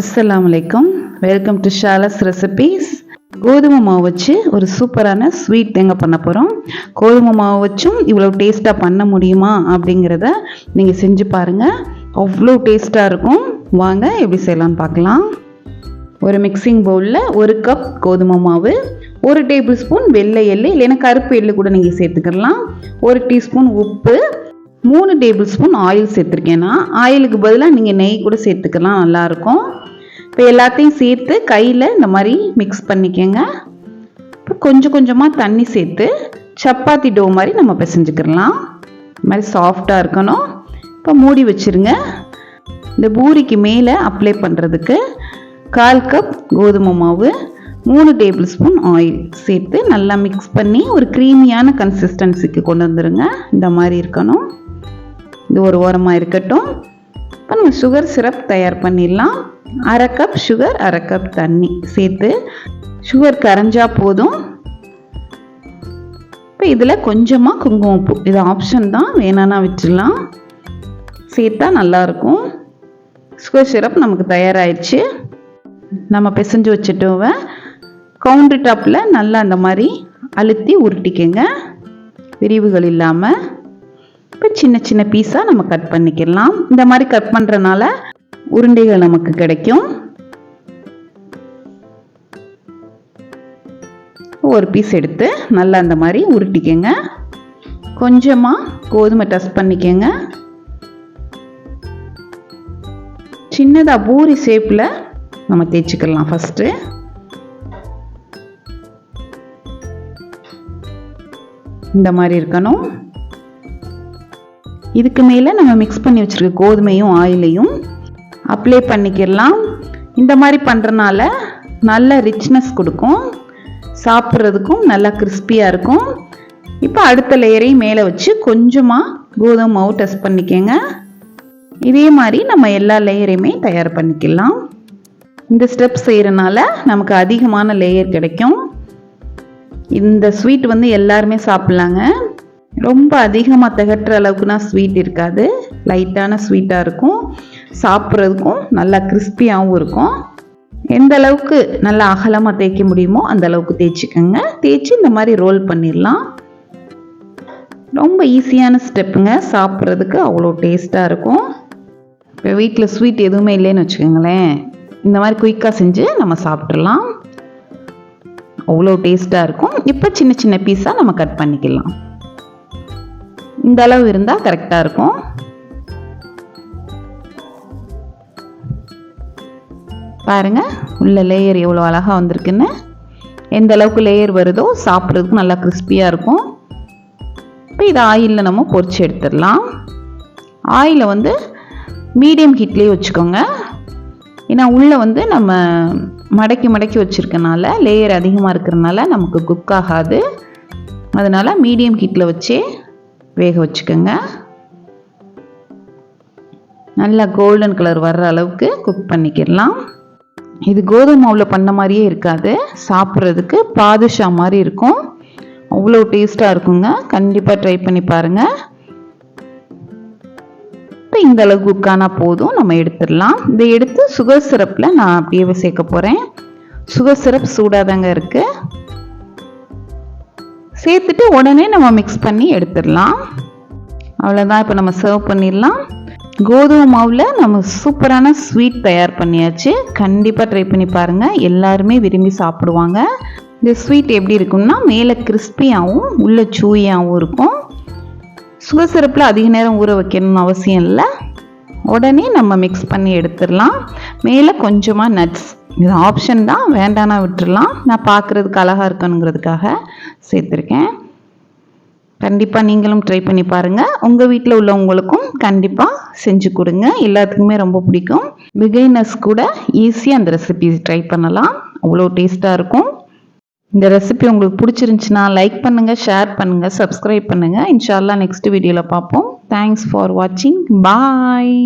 அஸ்ஸலாமு அலைக்கும். Welcome to Shala's recipes. கோதுமை மாவு வச்சு ஒரு சூப்பரான ஸ்வீட் தேங்க பண்ண போகிறோம். கோதுமை மாவு வச்சும் இவ்வளோ டேஸ்ட்டாக பண்ண முடியுமா அப்படிங்கிறத நீங்கள் செஞ்சு பாருங்கள். அவ்வளோ டேஸ்ட்டாக இருக்கும். வாங்க எப்படி செய்யலான்னு பார்க்கலாம். ஒரு மிக்சிங் பவுலில் 1 கப் கோதுமை மாவு, 1 டேபிள் ஸ்பூன் வெள்ளை எள்ளு இல்லைன்னா கருப்பு எள்ளு கூட நீங்கள் சேர்த்துக்கலாம், 1 டீஸ்பூன் உப்பு, 3 டேபிள் ஸ்பூன் ஆயில் சேர்த்துருக்கேன்னா ஆயிலுக்கு பதிலாக நீங்கள் நெய் கூட சேர்த்துக்கலாம், நல்லாயிருக்கும். இப்போ எல்லாத்தையும் சேர்த்து கையில் இந்த மாதிரி மிக்ஸ் பண்ணிக்கோங்க. இப்போ கொஞ்சம் கொஞ்சமாக தண்ணி சேர்த்து சப்பாத்தி டோ மாதிரி நம்ம பிசைஞ்சுக்கிடலாம். இந்த மாதிரி சாஃப்டாக இருக்கணும். இப்போ மூடி வச்சுருங்க. இந்த பூரிக்கு மேலே அப்ளை பண்ணுறதுக்கு 1/4 கப் கோதுமை மாவு, 3 டேபிள் ஸ்பூன் ஆயில் சேர்த்து நல்லா மிக்ஸ் பண்ணி ஒரு க்ரீமியான கன்சிஸ்டன்சிக்கு கொண்டு வந்துடுங்க. இந்த மாதிரி இருக்கணும். இது ஒரு ஓரமாக இருக்கட்டும். இப்போ நம்ம சுகர் சிரப் தயார் பண்ணிடலாம். 1/2 கப் சுகர், 1/2 கப் தண்ணி சேர்த்து சுகர் கரைஞ்சா போதும். இப்போ இதில் கொஞ்சமாக குங்குமப்பூ, இது ஆப்ஷன் தான், வேணான்னா விட்டுடலாம், சேர்த்தா நல்லாயிருக்கும். சுகர் சிரப் நமக்கு தயாராகிடுச்சு. நம்ம பிசைஞ்சு வச்சுட்டோவை கவுண்டர் டாப்பில் நல்லா அந்த மாதிரி அழுத்தி உருட்டிக்கங்க, விரிவுகள் இல்லாமல். இப்போ சின்ன சின்ன பீஸாக நம்ம கட் பண்ணிக்கலாம். இந்த மாதிரி கட் பண்ணுறனால உருண்டைகள் நமக்கு கிடைக்கும். ஒரு பீஸ் எடுத்து நல்லா அந்த மாதிரி உருட்டிக்கங்க. கொஞ்சமாக கோதுமை டஸ்ட் பண்ணிக்கங்க. சின்னதாக பூரி ஷேப்பில் நம்ம தேய்ச்சிக்கலாம். ஃபஸ்ட்டு இந்த மாதிரி இருக்கணும். இதுக்கு மேலே நம்ம மிக்ஸ் பண்ணி வச்சுருக்க கோதுமையும் ஆயிலையும் அப்ளை பண்ணிக்கலாம். இந்த மாதிரி பண்ணுறனால நல்ல ரிச்னஸ் கொடுக்கும், சாப்பிட்றதுக்கும் நல்லா கிறிஸ்பியாக இருக்கும். இப்போ அடுத்த லேயரையும் மேலே வச்சு கொஞ்சமாக கோதுமை மாவு டஸ்ட் பண்ணிக்கங்க. இதே மாதிரி நம்ம எல்லா லேயரையுமே தயார் பண்ணிக்கலாம். இந்த ஸ்டெப் செய்கிறனால நமக்கு அதிகமான லேயர் கிடைக்கும். இந்த ஸ்வீட் வந்து எல்லாருமே சாப்பிட்லாங்க. ரொம்ப அதிகமாக திகட்டுற அளவுக்குனா ஸ்வீட் இருக்காது, லைட்டான ஸ்வீட்டாக இருக்கும். சாப்பிட்றதுக்கும் நல்லா கிறிஸ்பியாகவும் இருக்கும். எந்த அளவுக்கு நல்லா அகலமாக தேய்க்க முடியுமோ அந்த அளவுக்கு தேய்ச்சிக்கோங்க. தேய்ச்சி இந்த மாதிரி ரோல் பண்ணிடலாம். ரொம்ப ஈஸியான ஸ்டெப்புங்க, சாப்பிட்றதுக்கு அவ்வளோ டேஸ்ட்டாக இருக்கும். இப்போ வீட்டில் ஸ்வீட் எதுவுமே இல்லைன்னு வச்சுக்கோங்களேன், இந்த மாதிரி குயிக்காக செஞ்சு நம்ம சாப்பிட்றலாம். அவ்வளோ டேஸ்ட்டாக இருக்கும். இப்போ சின்ன சின்ன பீஸாக நம்ம கட் பண்ணிக்கலாம். இந்த அளவு இருந்தால் கரெக்டாக இருக்கும். பாருங்க உள்ள லேயர் எவ்வளோ அழகாக வந்திருக்குன்னு. எந்த அளவுக்கு லேயர் வருதோ சாப்பிட்றதுக்கு நல்லா கிறிஸ்பியாக இருக்கும். இப்போ இதை ஆயிலில் நம்ம பொரிச்சு எடுத்துடலாம். ஆயிலை வந்து மீடியம் ஹீட்லேயே வச்சுக்கோங்க. ஏன்னா உள்ளே வந்து நம்ம மடக்கி மடக்கி வச்சுருக்கனால லேயர் அதிகமாக இருக்கிறனால நமக்கு குக் ஆகாது. அதனால் மீடியம் ஹீட்டில் வச்சே வேக வச்சுக்கோங்க. நல்லா கோல்டன் கலர் வர்ற அளவுக்கு குக் பண்ணிக்கிடலாம். இது கோதுமை மாவில் பண்ண மாதிரியே இருக்காது, சாப்பிட்றதுக்கு பாதுஷா மாதிரி இருக்கும். அவ்வளோ டேஸ்ட்டாக இருக்குங்க. கண்டிப்பாக ட்ரை பண்ணி பாருங்கள். இப்போ இந்த அளவு குக்கானா போதும், நம்ம எடுத்துடலாம். இதை எடுத்து சுகர் சிரப்பில் நான் அப்படியே சேர்க்க போகிறேன். சுகர் சிரப் சூடாக தாங்க இருக்குது. சேர்த்துட்டு உடனே நம்ம மிக்ஸ் பண்ணி எடுத்துடலாம். அவ்வளோதான். இப்போ நம்ம சர்வ் பண்ணிடலாம். கோதுமை மாவில் நம்ம சூப்பரான ஸ்வீட் தயார் பண்ணியாச்சு. கண்டிப்பாக ட்ரை பண்ணி பாருங்கள், எல்லாருமே விரும்பி சாப்பிடுவாங்க. இந்த ஸ்வீட் எப்படி இருக்கும்னா மேலே கிறிஸ்பியாகவும் உள்ள சூயாகவும் இருக்கும். சுகர் சிரப்பில் அதிக நேரம் ஊற வைக்கணும்னு அவசியம் இல்லை, உடனே நம்ம மிக்ஸ் பண்ணி எடுத்துடலாம். மேலே கொஞ்சமாக நட்ஸ், இது ஆப்ஷன் தான், வேண்டானா விட்டுடலாம். நான் பார்க்குறதுக்கு அழகாக இருக்கணுங்கிறதுக்காக சேர்த்துருக்கேன். கண்டிப்பாக நீங்களும் ட்ரை பண்ணி பாருங்கள். உங்கள் வீட்டில் உள்ளவங்களுக்கும் கண்டிப்பாக செஞ்சு கொடுங்க, எல்லாத்துக்குமே ரொம்ப பிடிக்கும். பிகைனர்ஸ் கூட ஈஸியாக அந்த ரெசிபி ட்ரை பண்ணலாம், அவ்வளோ டேஸ்ட்டாக இருக்கும். இந்த ரெசிபி உங்களுக்கு பிடிச்சிருந்துச்சுன்னா லைக் பண்ணுங்கள், ஷேர் பண்ணுங்கள், சப்ஸ்கிரைப் பண்ணுங்கள். இன்ஷா அல்லாஹ் நெக்ஸ்ட் வீடியோவில் பார்ப்போம். தேங்க்ஸ் ஃபார் வாட்சிங். பாய்.